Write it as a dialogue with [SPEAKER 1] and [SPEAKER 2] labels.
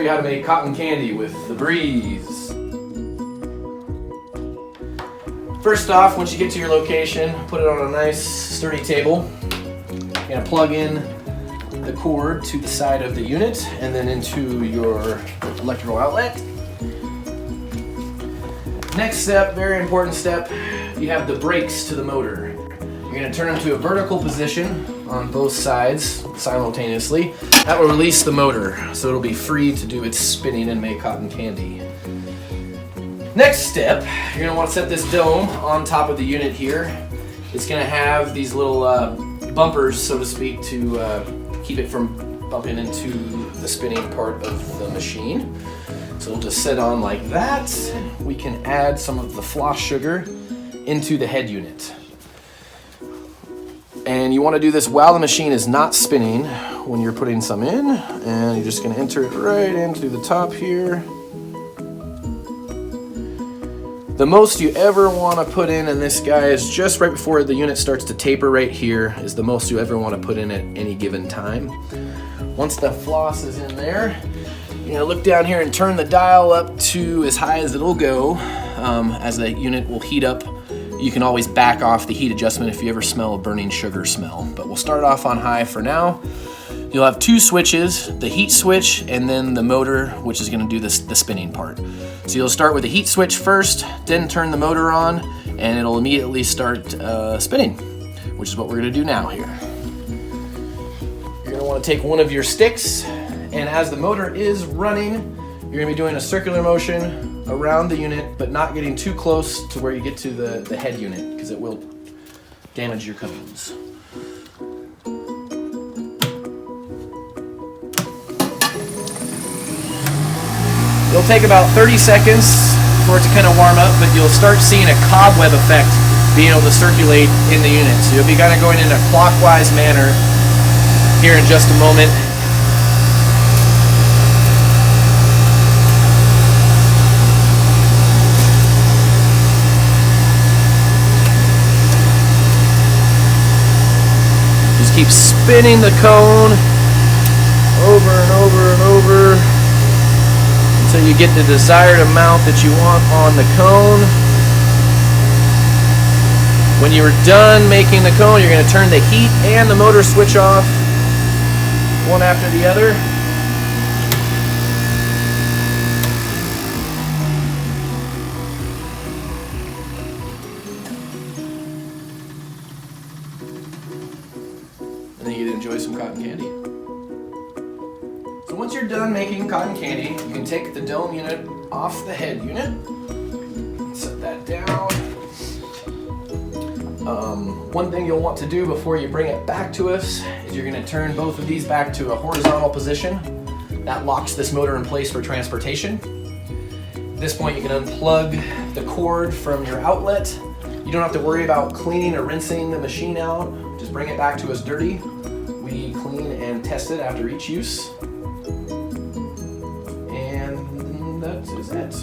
[SPEAKER 1] you how to make cotton candy with the breeze. First off, once you get to your location, put it on a nice sturdy table. You're gonna plug in the cord to the side of the unit and then into your electrical outlet. Next step, very important step, you have the brakes to the motor. You're gonna turn them to a vertical position on both sides simultaneously. That will release the motor, so it'll be free to do its spinning and make cotton candy. Next step, you're gonna want to set this dome on top of the unit here. It's gonna have these little bumpers, so to speak, to keep it from bumping into the spinning part of the machine. So we'll just set on like that. We can add some of the floss sugar into the head unit. And you want to do this while the machine is not spinning when you're putting some in. And you're just going to enter it right into the top here. The most you ever want to put in this guy is just right before the unit starts to taper right here is the most you ever want to put in at any given time. Once the floss is in there, you're going to look down here and turn the dial up to as high as it'll go as the unit will heat up. You can always back off the heat adjustment if you ever smell a burning sugar smell, but we'll start off on high for now. You'll have two switches, the heat switch and then the motor, which is going to do the spinning part. So you'll start with the heat switch first, then turn the motor on, and it'll immediately start spinning, which is what we're going to do now here. You're going to want to take one of your sticks, and as the motor is running, you're going to be doing a circular motion around the unit, but not getting too close to where you get to the head unit, because it will damage your cones. It'll take about 30 seconds for it to kind of warm up, but you'll start seeing a cobweb effect being able to circulate in the unit. So you'll be kind of going in a clockwise manner here in just a moment. Just keep spinning the cone over and over and over until you get the desired amount that you want on the cone. When you're done making the cone, you're going to turn the heat and the motor switch off, one after the other. And then you get to enjoy some cotton candy. So once you're done making cotton candy, you can take the dome unit off the head unit. Set that down. One thing you'll want to do before you bring it back to us is you're going to turn both of these back to a horizontal position. That locks this motor in place for transportation. At this point, you can unplug the cord from your outlet. You don't have to worry about cleaning or rinsing the machine out. Just bring it back to us dirty. We clean and test it after each use. And that is it.